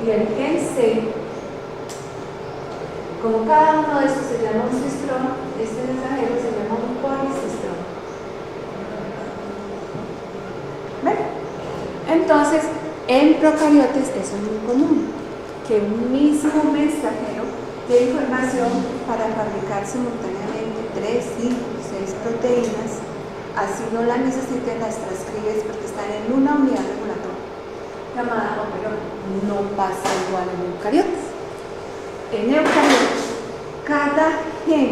y el gen C. Como cada uno de estos se llama un cistrón, este mensajero se llama un policistrón. ¿Ven? Entonces, en procariotes eso es muy común, que un mismo mensajero de información para fabricar simultáneamente 3, 5, 6 proteínas, así no la necesiten, las transcribes porque están en una unidad regulatoria llamada operón. No pasa igual en eucariotas. En eucariotas, cada gen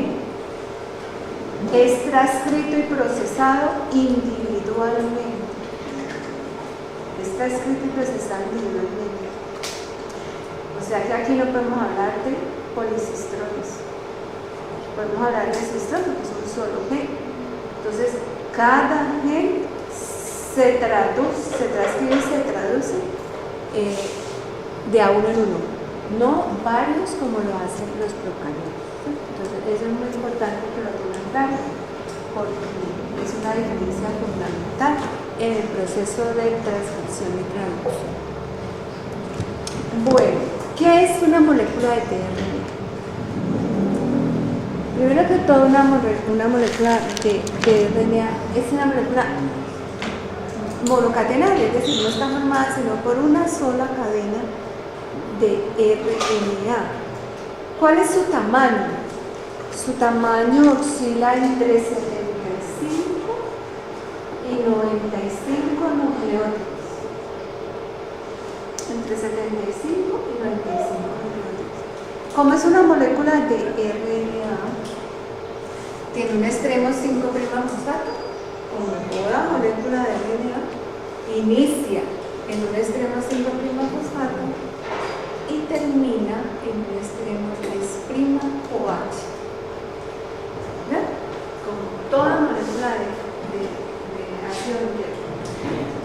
es transcrito y procesado individualmente. Está escrito y procesado individualmente. O sea que aquí no podemos hablar de policistrones. Podemos hablar de cistrón porque es un solo gen. Entonces, cada gen se transcribe y se traduce de a uno en uno, no varios como lo hacen los procariotas. Entonces, eso es muy importante que lo tengan claro, porque es una diferencia fundamental en el proceso de transcripción y traducción. Bueno, ¿qué es una molécula de tRNA? Primero que todo, una molécula de RNA es una molécula monocatenaria, es decir, no está formada sino por una sola cadena de RNA. ¿Cuál es su tamaño? Su tamaño oscila entre 75 y 95 nucleótidos. Entre 75 y 95 nucleótidos. Como es una molécula de RNA, tiene un extremo 5' fosfato, como toda molécula de RNA, inicia en un extremo 5' fosfato y termina en un extremo 3' OH. ¿Verdad? Como toda molécula de ácido nucleico.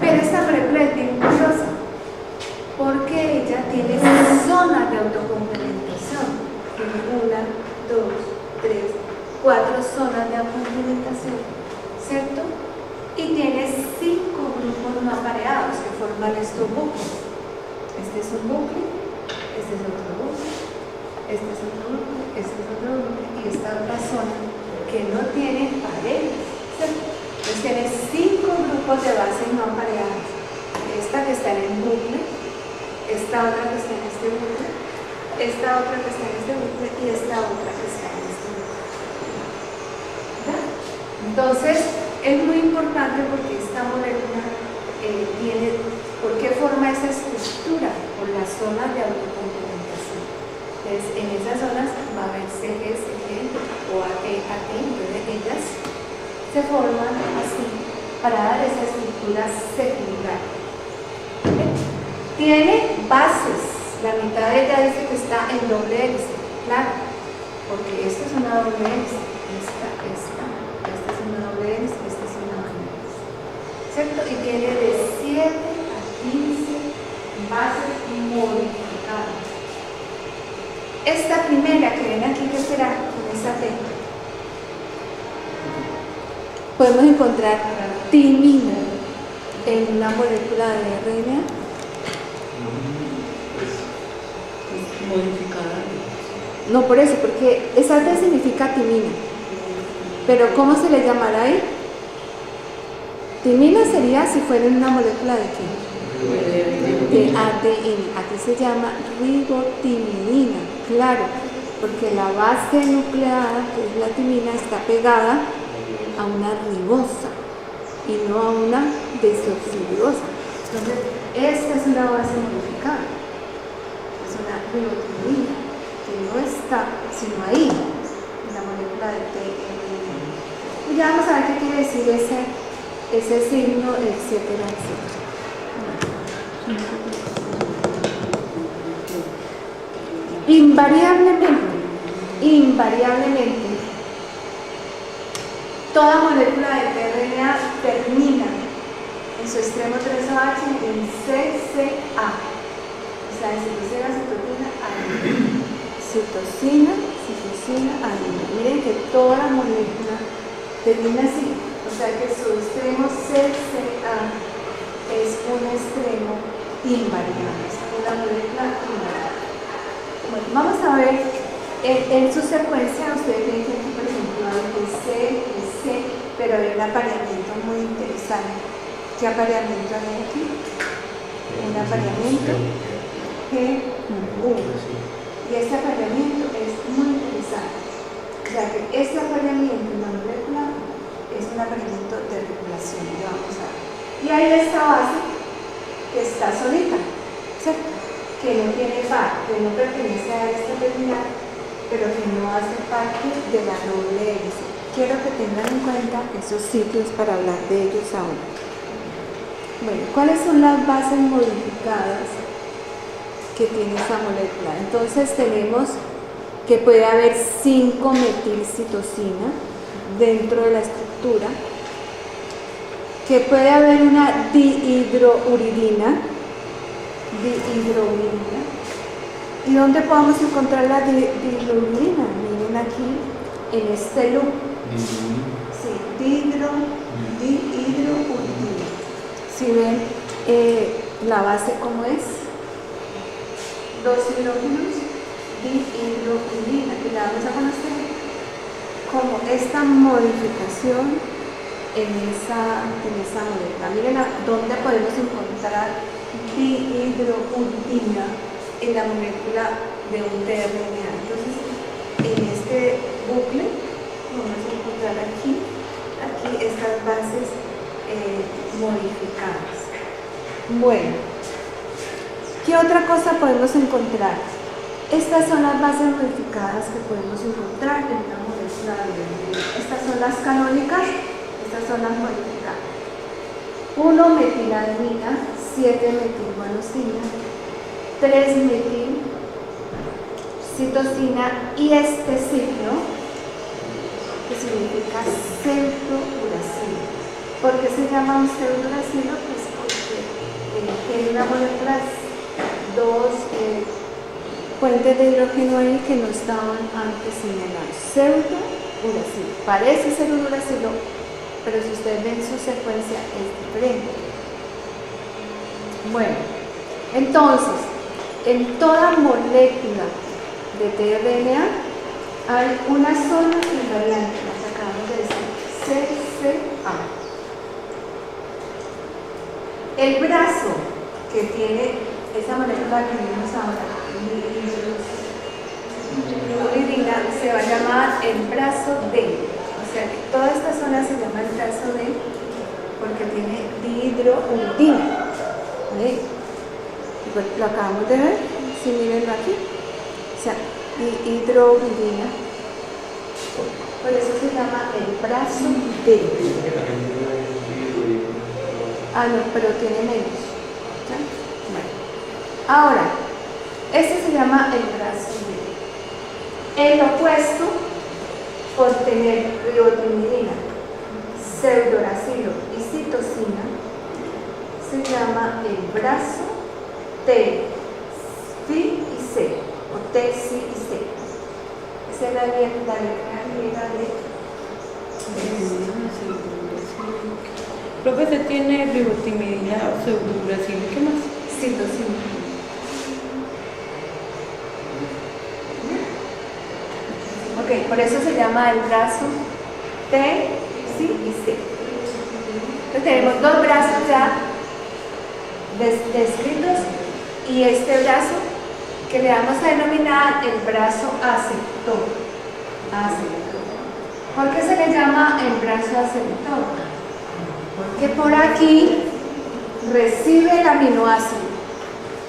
Pero esta molécula es bien curiosa, porque ella tiene zonas de autocomplementación. Tiene 1, 2, 3, 4 zonas de autocomplementación, ¿cierto? Y tiene 5 grupos no apareados que forman estos bucles. Este es un bucle, este es otro bucle, este es otro bucle, este es otro bucle, y esta otra zona que no tiene paredes, ¿cierto? Entonces tiene 5 grupos de bases no apareadas. Esta que está en el bucle, esta otra que está en este bucle, esta otra que está en este bucle y esta otra que está en este bucle. ¿Verdad? Entonces, es muy importante porque esta molécula tiene, ¿por qué forma esa estructura? Por las zonas de autocomplementación. Entonces, en esas zonas va a haber CG, CG o AT, AT, entonces ellas se forman así para dar esa estructura secundaria. Tiene bases, la mitad de ella dice que está en doble hélice, claro, porque esta es una doble hélice, esta es una doble hélice, esta es una doble hélice, ¿cierto? Y tiene de 7 a 15 bases modificadas. Esta primera que ven aquí, que será con esta T, podemos encontrar timina en una molécula de RNA. Modificada. No, por eso, porque esa T significa timina. Pero ¿cómo se le llamará ahí? Timina sería si fuera una molécula de qué? De ADN. Aquí se llama ribotimidina, claro, porque la base nucleada, que es la timina, está pegada a una ribosa y no a una desoxirribosa. Entonces, esta es una base modificada. Es una ribotimidina que no está sino ahí en la molécula de tRNA. Y ya vamos a ver qué quiere decir ese signo, etcétera, etcétera. Invariablemente, toda molécula de tRNA termina en su extremo 3OH en CCA. O sea, en citosina, citosina, adenina. Citosina, citosina, adenina. Miren que toda la molécula termina así. O sea que su extremo CCA es un extremo invariable. Es una molécula invariable. Bueno, vamos a ver en su secuencia. Ustedes ven que aquí, por ejemplo, hay C, pero hay un apareamiento muy interesante. ¿Qué apareamiento hay aquí? Un apareamiento G1. Y este apareamiento es muy interesante, ya que este apareamiento en la molécula es un apareamiento de regulación. Vamos a ver. Y hay esta base que está solita, ¿cierto? Que no tiene par, que no pertenece a esta terminal, pero que no hace parte de la doble hélice. Quiero que tengan en cuenta esos sitios para hablar de ellos ahora. Bueno, ¿cuáles son las bases modificadas que tiene esta molécula? Entonces tenemos que puede haber 5-metilcitosina dentro de la estructura, que puede haber una dihidrouridina. ¿Y dónde podemos encontrar la dihidrouridina? Miren aquí en este loop. Sí, dihidrouridina. Si ven la base como es, 2 hidrógenos, dihidrouridina, y la vamos a conocer como esta modificación en esa molécula. Miren dónde podemos encontrar dihidrouridina en la molécula de un tRNA. Entonces, en este bucle vamos a encontrar aquí estas bases modificadas. Bueno, ¿qué otra cosa podemos encontrar? Estas son las bases modificadas que podemos encontrar en una molécula de DNA. Estas son las canónicas, estas son las modificadas. 1-metiladenina, 7-metilguanosina, 3-metilcitosina y este signo que significa pseudouracilo. ¿Por qué se llama un pseudouracilo? Pues porque tiene una molécula, dos puentes de hidrógeno ahí que no estaban antes señalados. Pseudouracilo. Parece ser un uracilo, pero si ustedes ven su secuencia es diferente. Bueno, entonces, en toda molécula de tRNA hay una sola invariante, la que acabamos de decir, CCA. El brazo que tiene esa molécula que vimos ahora, hidrouridina, se va a llamar el brazo D. O sea que toda esta zona se llama el brazo D porque tiene dihidrouridina. ¿Sí? Pues lo acabamos de ver, si mírenlo aquí. O sea, dihidrouridina. Por eso se llama el brazo D. Ah, no, pero tiene menos. ¿Ya? Bueno. Ahora, este se llama el brazo D. El opuesto, por tener ribotimidina, pseudouracilo y citosina, se llama el brazo T, Phi y C, o T, Si y C. Esa es la letra griega de Profe, se tiene ribotimidina, pseudouracilo, ¿qué más? citosina. Ok, por eso se llama el brazo T, Si y C. Entonces tenemos dos brazos ya descritos y este brazo que le vamos a denominar el brazo aceptor. ¿Por qué se le llama el brazo aceptor? Porque por aquí recibe el aminoácido,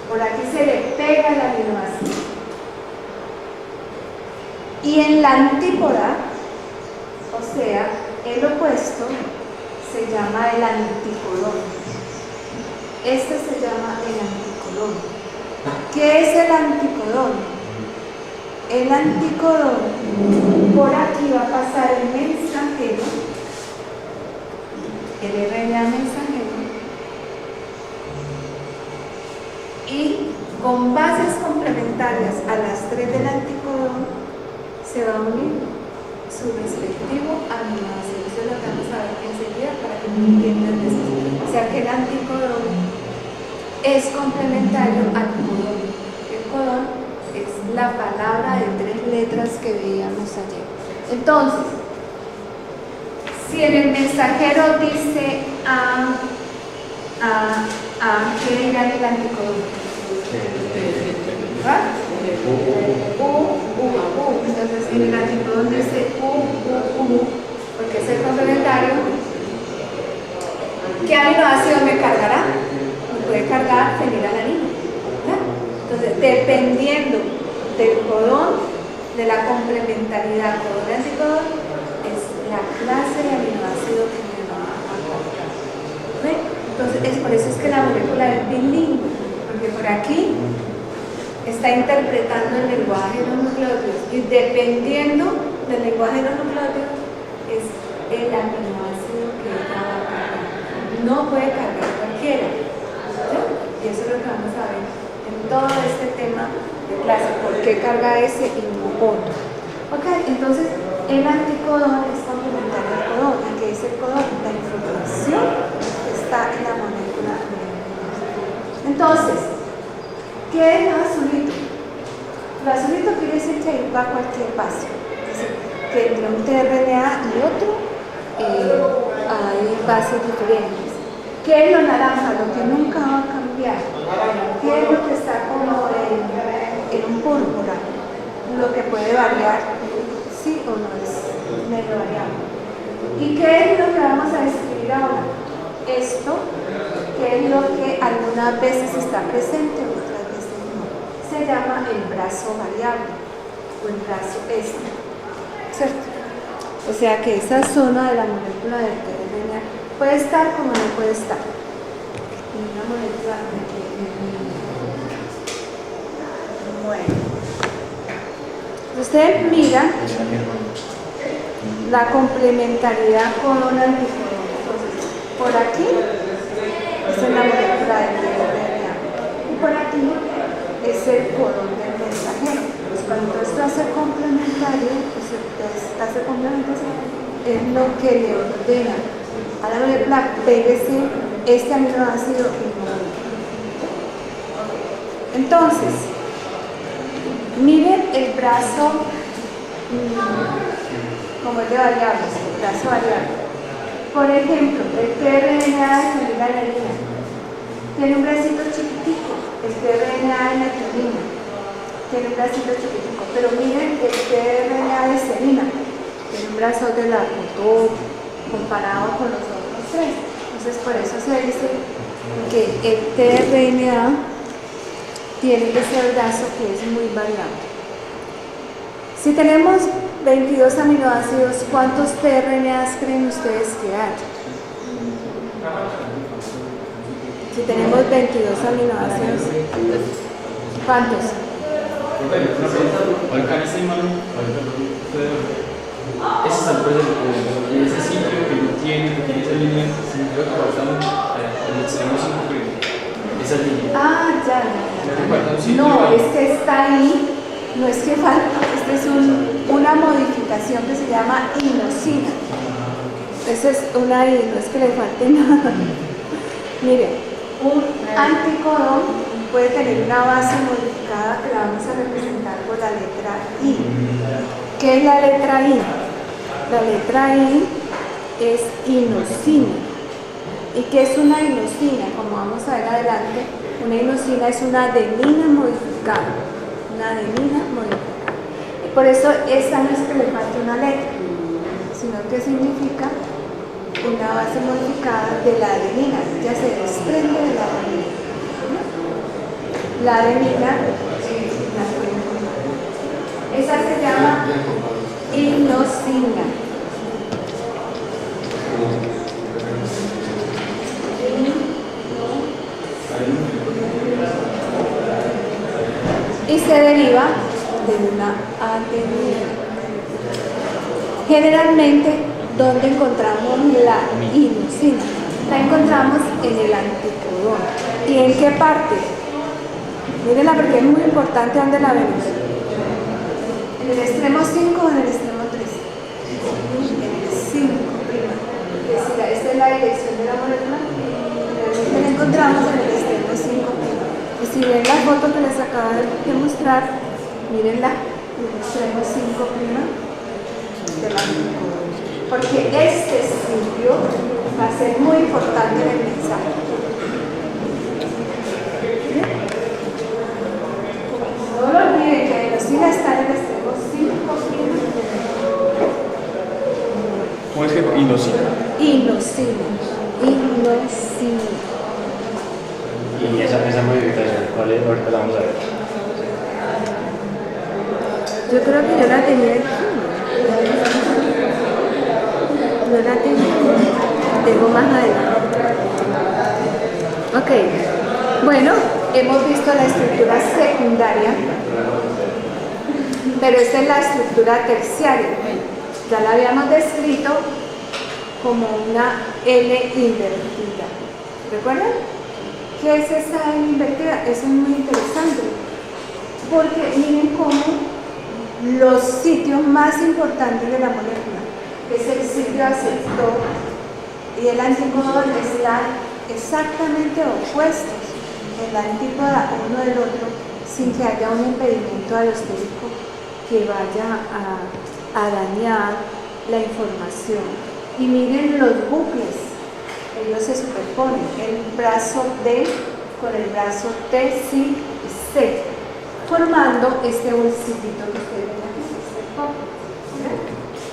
por aquí se le pega el aminoácido. Y en la antípoda, o sea, el opuesto, se llama el anticodón. Este se llama el anticodón. ¿Qué es el anticodón? El anticodón, por aquí va a pasar el mensajero, el RNA mensajero, y con bases complementarias a las 3 del anticodón se va a unir su respectivo aminoácido. Eso es lo que vamos a ver enseguida para que me entiendan eso. O sea que el anticodón es complementario al codón. El codón es la palabra de 3 letras que veíamos ayer. Entonces, si en el mensajero dice ¿qué dirá el anticodón? ¿Ah? Entonces en el anticodón dice porque es el complementario. ¿Qué aminoácido me cargará? Me puede cargar fenilalanina. Entonces, dependiendo del codón, de la complementariedad codón-anticodón, es la clase de aminoácido que me va a cargar. ¿Ve? Entonces, por eso es que la molécula es bilingüe, porque por aquí está interpretando el lenguaje de los nucleótidos y dependiendo del lenguaje de los nucleótidos es el aminoácido que ella va a cargar. No puede cargar cualquiera. ¿Sí? Y eso es lo que vamos a ver en todo este tema de clase. ¿Por qué carga ese y no otro? Ok, entonces el anticodón es complementario al codón. ¿Y qué es el codón? La información que está en la molécula. Entonces, ¿qué es lo azulito? Lo azulito quiere decir que va a cualquier paso. Es decir, que entre un tRNA y otro hay bases diferentes. ¿Qué es lo naranja? Lo que nunca va a cambiar. ¿Qué es lo que está como en un púrpura? Lo que puede variar, sí o no es medio variable. ¿Y qué es lo que vamos a describir ahora? Esto, que es lo que algunas veces está presente, otras veces no. Se llama el brazo variable o el brazo este, ¿cierto? O sea que esa zona de la molécula del tRNA puede estar como no puede estar. En una molécula de tRNA. Bueno. Ustedes miran la complementariedad codón-anticodón. Entonces, por aquí es la molécula del tRNA y por aquí es el codón del mensajero. Pues cuando esto hace complementario, es lo que le ordena a la molécula pégese este aminoácido y no. Entonces, miren el brazo como el de variables, el brazo variable. Por ejemplo, el tRNA de fenilalanina tiene un bracito chiquitico, el tRNA de metionina tiene un bracito chiquitico, pero miren el tRNA de serina tiene un brazo de largo, todo comparado con los otros 3. Entonces, por eso se dice que el tRNA tiene ese brazo que es muy variable. Si tenemos 22 aminoácidos, ¿cuántos tRNAs creen ustedes que hay? Si tenemos 22 aminoácidos, ¿cuántos? Ese es el proceso, y ese sitio que no tiene esa línea, significa que faltan el extremo 5', esa línea. Ah, ya. No, es que está ahí, no es que falta, esta es una modificación que se llama inosina. Esa es una I, no es que le falte nada. Miren, un anticodón puede tener una base modificada que la vamos a representar por la letra I. ¿Qué es la letra I? La letra I es inosina. ¿Y qué es una inosina? Como vamos a ver adelante, una inosina es una adenina modificada. Una adenina modificada. Y por eso esta no es que le falte una letra, sino que significa una base modificada de la adenina, ya se desprende de la adenina. La adenina, esa se llama inosina. Y se deriva de una adenina. Generalmente, ¿dónde encontramos la inosina? La encontramos en el anticodón. ¿Y en qué parte? Mírenla porque es muy importante dónde la vemos. ¿En el extremo 5 o en el extremo 3? En el 5, prima. Esta es la dirección de la molécula. Realmente la encontramos en el extremo 5. Y si ven la foto que les acabo de mostrar, Mírenla, les traigo 5' de la glucosa. Porque este sitio va a ser muy importante en el mensaje. No lo olviden que adenosina está en el extremo 5'. ¿Cómo es que? Inosina. Inosina. Y esa modificación, ¿cuál es? Ahorita la vamos a ver. Yo creo que yo la tenía aquí. No la tengo más adelante. Ok. Bueno, hemos visto la estructura secundaria, pero esta es la estructura terciaria. Ya la habíamos descrito como una L invertida. ¿Recuerdan? ¿Qué es esta L invertida? Eso es muy interesante, porque miren cómo los sitios más importantes de la molécula, que es el sitio aceptor y el antípoda, están exactamente opuestos en la antípoda uno del otro, sin que haya un impedimento alostérico que vaya a dañar la información. Y miren los bucles, ellos se superponen, el brazo D con el brazo T, sí, C, formando este bolsillito que ustedes ven aquí, este pop,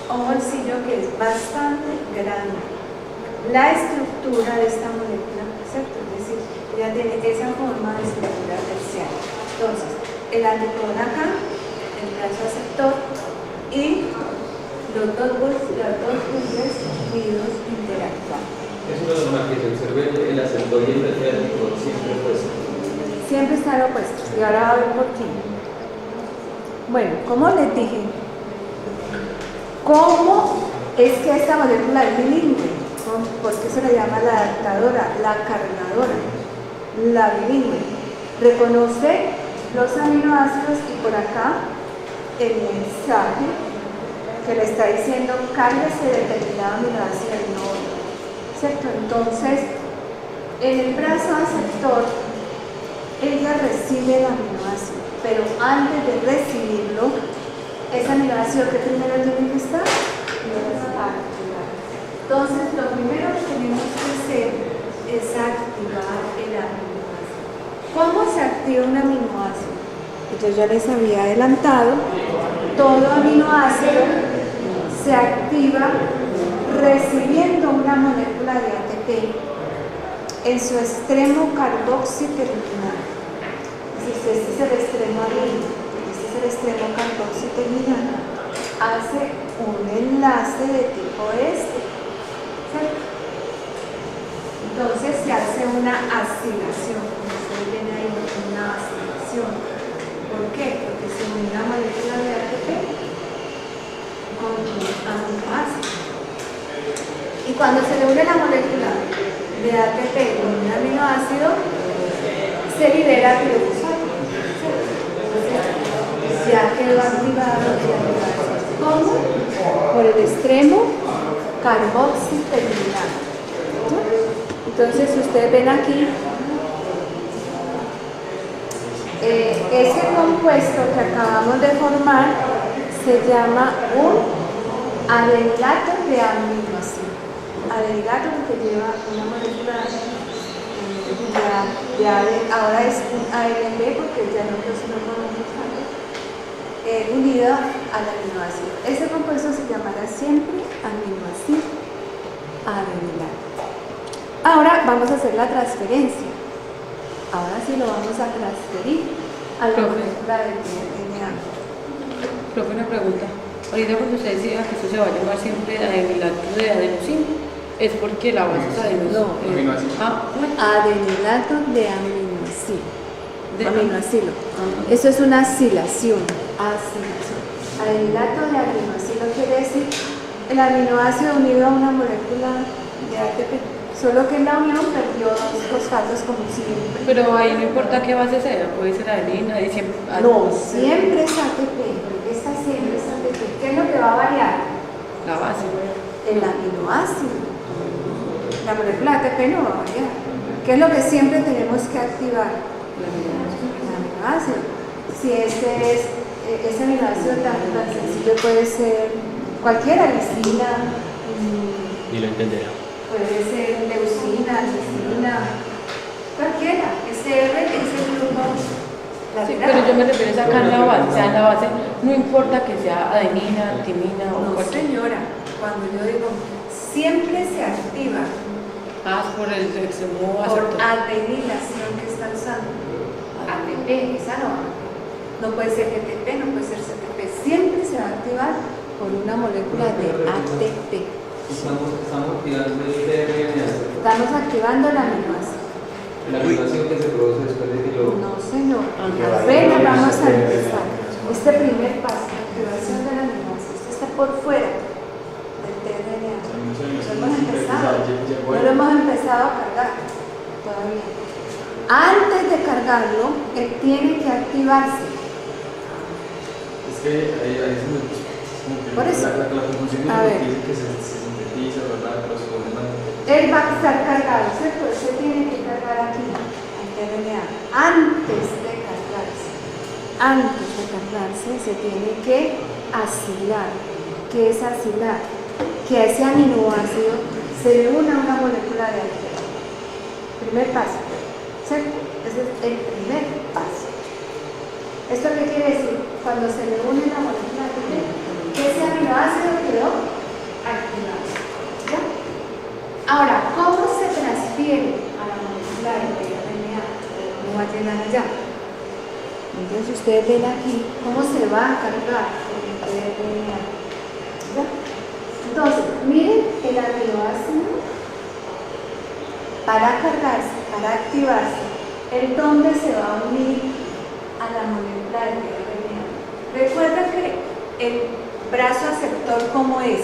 un bolsillo que es bastante grande. La estructura de esta molécula, ¿cierto? Es decir, ella tiene esa forma de estructura terciaria. Entonces, el antípoda acá, el brazo aceptor y los dos bucles unidos interactuando. Es una norma que se observe el aceptor y el antípoda siempre opuestos. Siempre están opuestos, y ahora va a ver por qué. Bueno, como les dije, ¿cómo es que esta molécula es bilingüe? ¿Por qué se le llama la adaptadora, la cargadora, la bilingüe? Reconoce los aminoácidos y por acá el mensaje que le está diciendo cárguese de determinado aminoácido y no otro, ¿cierto? Entonces, en el brazo aceptor, ella recibe el aminoácido, pero antes de recibirlo, ese aminoácido que primero tiene que estar, activar. Entonces, lo primero que tenemos que hacer es activar el aminoácido. ¿Cómo se activa un aminoácido? Yo ya les había adelantado, todo aminoácido se activa recibiendo una molécula de ATP en su extremo carboxiterminal. Este es el extremo amino, este es el extremo carboxiterminal. Hace un enlace de tipo este, ¿cierto? Entonces se hace una acilación, como ustedes ven ahí, una acilación. ¿Por qué? Porque se une una molécula de ATP con un aminoácido. Y cuando se le une la molécula de ATP con un aminoácido, se libera tirofosfato. Ya quedó activado el aminoácido. ¿Cómo? Por el extremo carboxiterminal. Entonces, ustedes ven aquí, ese compuesto que acabamos de formar se llama un adenilato de aminoácido. Adenilato porque lleva una molécula ahora es un ALB porque ya no funciona con un fosfato unido al aminoácido. Ese compuesto se llamará siempre aminoácido adenilato. Ahora vamos a hacer la transferencia. Ahora sí lo vamos a transferir a la molécula del DNA. Profe, una pregunta. Ahorita cuando usted decía que esto se va a llamar siempre adenilato de adenosina, ¿es porque la base es adenosina? No. Aminoácido. Adenilato de aminoácido. Aminoácido. Ah. Eso es una acilación. Adenilato de aminoácido quiere decir el aminoácido unido a una molécula de ATP. Solo que en la unión perdió dos fosfatos como siempre. Pero ahí no importa qué base sea, puede ser adenina y siempre. No, siempre es ATP. Esta siempre es ATP. ¿Qué es lo que va a variar? La base. El aminoácido. La molécula ATP no va a variar. ¿Qué es lo que siempre tenemos que activar? La adenosina. El aminoácido. Si este es ese aminoácido tan sencillo puede ser cualquiera, lisina, Ni lo entenderá. puede ser leucina, lisina, cualquiera. Ese R es el grupo Sí, lateral. pero yo me refiero a acá en la base, o sea, en la base no importa que sea adenina, timina o No, cualquier. señora, cuando yo digo siempre se activa Por el extremo por aceptor. adenilación que está usando. ATP, esa no. No puede ser GTP, no puede ser CTP. Siempre se va a activar por una molécula de ATP. Estamos activando el tRNA. Estamos activando la aminoácido. La activación que se produce después de que lo... No, señor. Ajá. Apenas vamos a empezar. Este primer paso, la activación de la aminoácido. Esto está por fuera del tRNA. No hemos empezado. No lo hemos empezado a cargar todavía. Antes de cargarlo, él tiene que activarse. Es que ahí se me... como que Por eso. La confusión A es ver. que dice que se sintetiza, ¿verdad? Que los problemas... Él va a estar cargado, ¿cierto? Se tiene que cargar aquí, al tRNA. Antes de cargarse, se tiene que asilar. ¿Qué es asilar? Que a ese aminoácido se le una una molécula de ATP. Primer paso, ¿cierto? Ese es el primer paso. ¿Esto qué quiere decir? Cuando se le une la molécula de ATP, que ese aminoácido quedó activado. ¿Ya? Ahora, ¿cómo se transfiere a la molécula de tRNA? ¿Cómo va a llegar allá? Entonces ustedes ven aquí cómo se va a cargar el tRNA. ¿Ya? Entonces, miren el aminoácido para cargarse, para activarse, el dónde se va a unir a la molécula de tRNA. Recuerda que el brazo aceptor, ¿cómo es?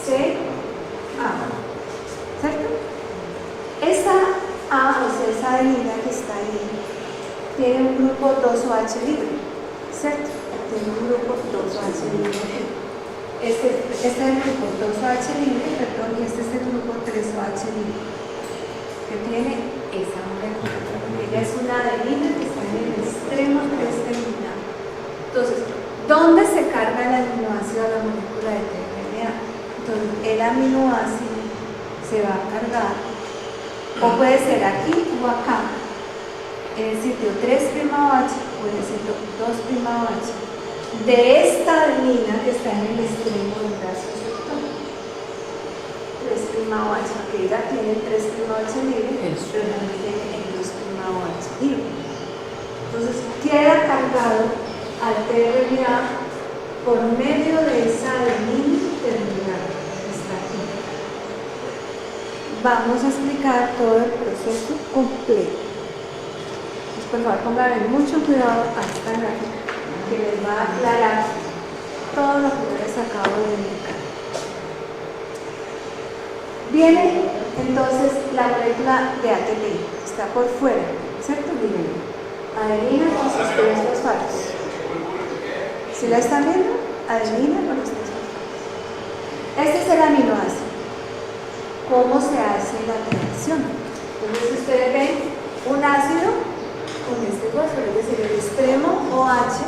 A, ¿cierto? Esa A, o sea, esa adenina que está ahí, tiene un grupo 2OH libre, ¿cierto? Tiene un grupo 2OH libre aquí. Este es el grupo 2OH libre, perdón, y este es el grupo 3OH libre, que tiene esa molécula. Ella es una adenina que está en el extremo 3 terminal. Entonces, ¿dónde se carga el aminoácido a la molécula de tRNA? Entonces, el aminoácido se va a cargar, o puede ser aquí o acá, en el sitio 3'OH o en el sitio 2'OH, de esta adenina que está en el extremo del brazo aceptor. 3'OH, porque ella tiene 3'OH libre, pero también tiene el 2'OH libre. Entonces, queda cargado al tRNA por medio de esa adenina terminal que está aquí. Vamos a explicar todo el proceso completo. Pues por favor pongan mucho cuidado a esta gráfica que les va a aclarar todo lo que yo les acabo de indicar. Viene entonces la molécula de ATP, está por fuera, ¿cierto? Miren, adenina con sus 3 fosfatos. ¿Sí la están viendo? Adenina con los 3 fosfatos. Este es el aminoácido. ¿Cómo se hace la reacción? Entonces ustedes ven un ácido con este fósforo, es decir, el extremo OH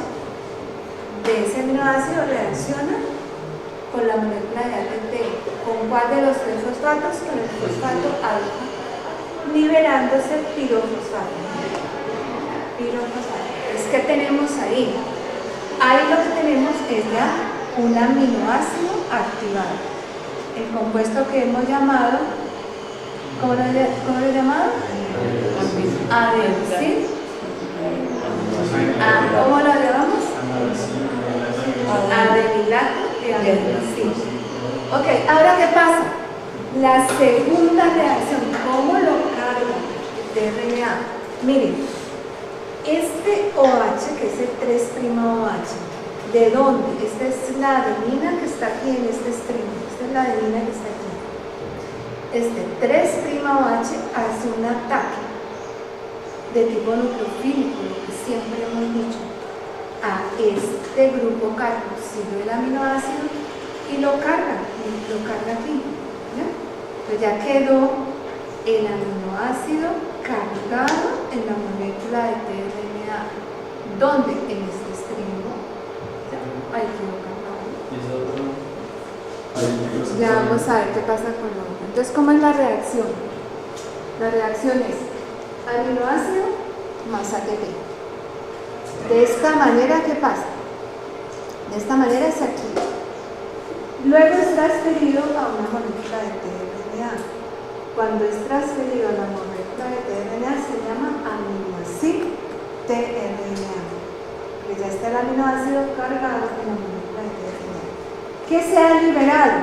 de ese aminoácido reacciona con la molécula de ATP. ¿Con cuál de los 3 fosfatos? Con el fosfato alfa, liberándose pirofosfato. Pirofosfato. ¿Qué tenemos ahí? Ahí lo que tenemos es ya un aminoácido activado. El compuesto que hemos llamado, ¿cómo lo he llamado? Adenosín. ¿Cómo lo llamamos? Adenilato de adenosín. Ok, ahora ¿qué pasa? La segunda reacción, ¿cómo lo carga el tRNA? Miren, este OH, que es el 3'OH, ¿de dónde? Esta es la adenina que está aquí en este extremo. Esta es la adenina que está aquí. Este 3'OH hace un ataque de tipo nucleofílico, lo que siempre hemos dicho, a este grupo carboxilo del aminoácido y lo carga aquí. ¿Ya? Entonces ya quedó el aminoácido cargado en la molécula de tRNA. ¿Dónde? En este extremo. Ahí quedó cargado. Y ese otro. Ya vamos a ver qué pasa con lo otro. Entonces, ¿cómo es la reacción? La reacción es aminoácido más ATP. De esta manera, ¿qué pasa? De esta manera es aquí. Luego es transferido a una molécula de tRNA. Cuando es transferido a la molécula de tRNA se llama aminoácido tRNA. Porque ya está el aminoácido cargado en la molécula de tRNA. ¿Qué se ha liberado?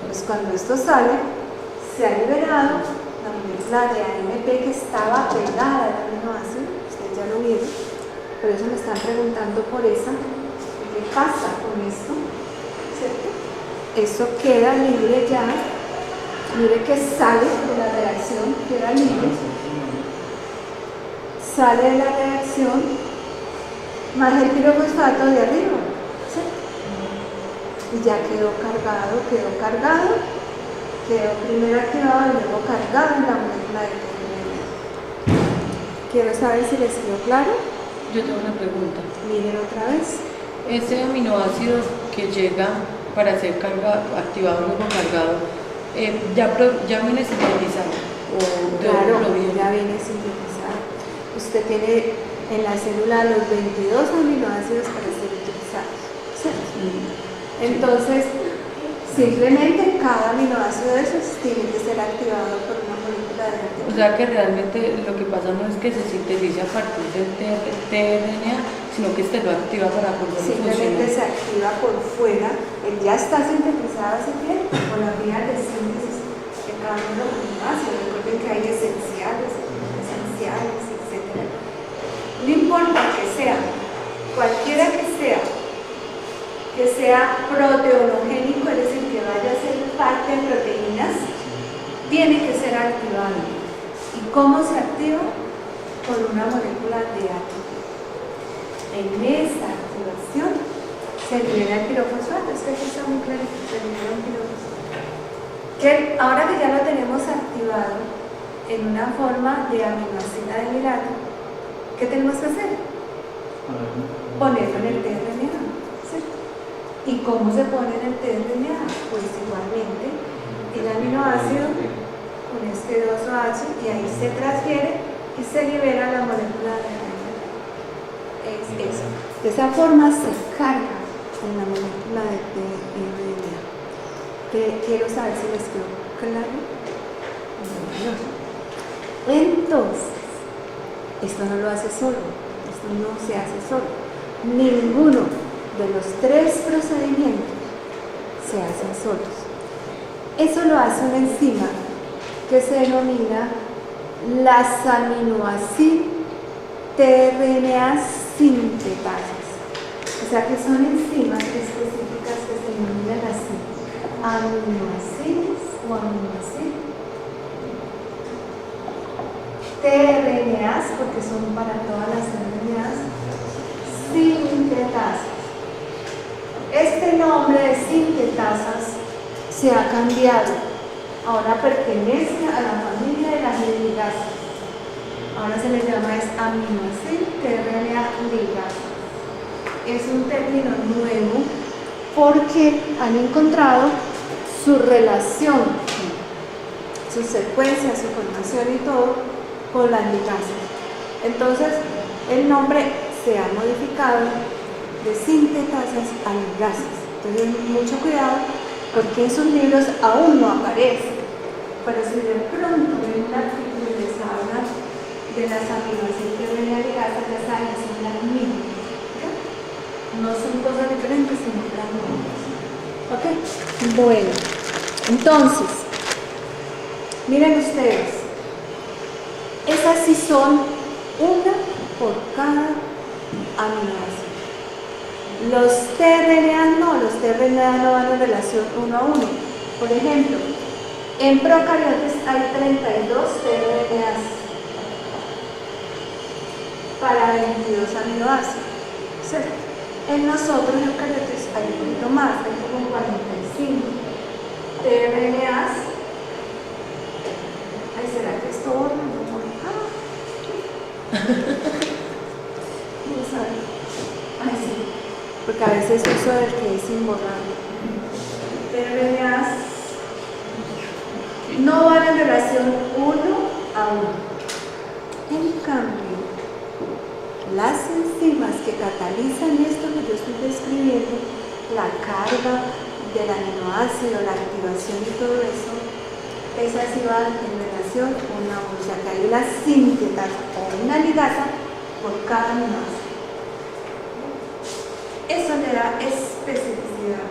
Pues cuando esto sale, se ha liberado la molécula de AMP que estaba pegada al aminoácido. Ustedes ya lo vieron. Por eso me están preguntando por esa. ¿Qué pasa con esto? ¿Cierto? Eso queda libre ya. Mire que sale de la reacción, queda libre. Sale de la reacción más el pirofosfato de arriba. ¿Cierto? Y ya quedó cargado. Quedó primero activado y luego cargado en la molécula de tRNA. Quiero saber si les quedó claro. Yo tengo una pregunta. Miren otra vez. Ese aminoácido que llega para ser activado luego cargado, ya viene sintetizado. O Claro, lo viene. ya viene sintetizado. Usted tiene en la célula los 22 aminoácidos para ser utilizados. ¿Cierto? Entonces, simplemente cada aminoácido de esos tiene que ser activado por una molécula de ATP. O sea que realmente lo que pasa no es que se sintetice a partir del tRNA, sino que lo activa para poder Simplemente funcionar. se activa por fuera, él ya está sintetizado hace tiempo con las vías de síntesis de cada uno de los aminoácidos. Recuerden que hay esenciales, etc. No importa que sea, cualquiera que sea proteonogénico, es decir, que vaya a ser parte de proteínas, tiene que ser activado. ¿Y cómo se activa? Por una molécula de ATP. En esta activación se libera el pirofosfato. Es que aquí está muy clarito, se libera un pirofosfato. Ahora que ya lo tenemos activado en una forma de aminoacilato, ¿qué tenemos que hacer? Ponerlo en el tRNA, ¿cierto? ¿Y cómo se pone en el tRNA? Pues igualmente el aminoácido con este 2OH y ahí se transfiere y se libera la molécula de AMP. Es eso. De esa forma se carga en la molécula de tRNA. Quiero saber si les quedó claro. Entonces, esto no lo hace solo, esto no se hace solo. Ninguno de los 3 procedimientos se hacen solos. Eso lo hace una enzima que se denomina las aminoácido tRNA sintetasas. O sea que son enzimas específicas que se denominan así, aminoácidos o aminoácidos tRNAs, porque son para todas las RNAs, sintetasas. Este nombre de sintetasas se ha cambiado. Ahora pertenece a la familia de las ligasas. Ahora se les llama aminoácido tRNA ligasa. Es un término nuevo porque han encontrado su relación, su secuencia, su formación y todo con las ligasas. Entonces, el nombre se ha modificado de sintetasas a ligasas. Entonces, mucho cuidado porque en sus libros aún no aparece. Pero si de pronto ven un artículo y les habla de las aminoácidos tRNA ligasas, ya saben, son las mismas. ¿Okay? No son cosas diferentes, sino las mismas. ¿Ok? Bueno, entonces, miren ustedes. Esas sí son una por cada aminoácido. Los tRNA no, los tRNA no van en relación 1 a 1. Por ejemplo, en procariotes hay 32 tRNAs para 22 aminoácidos, ¿cierto? En nosotros eucariotes hay un poquito más, hay como 45 tRNAs. Ay, ¿será que esto borra? que a veces uso del que es imborrable. RNAs no van en relación uno a uno. En cambio, las enzimas que catalizan esto que yo estoy describiendo, la carga del aminoácido, la activación y todo eso, esas sí van en relación una a una. O sea que hay una síntesis o una ligasa por cada aminoácido. Eso le da especificidad.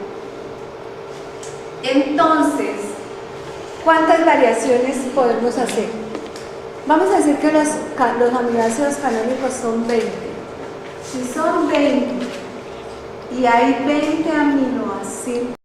Entonces, ¿cuántas variaciones podemos hacer? Vamos a decir que los aminoácidos canónicos son 20. Si son 20 y hay 20 aminoácidos,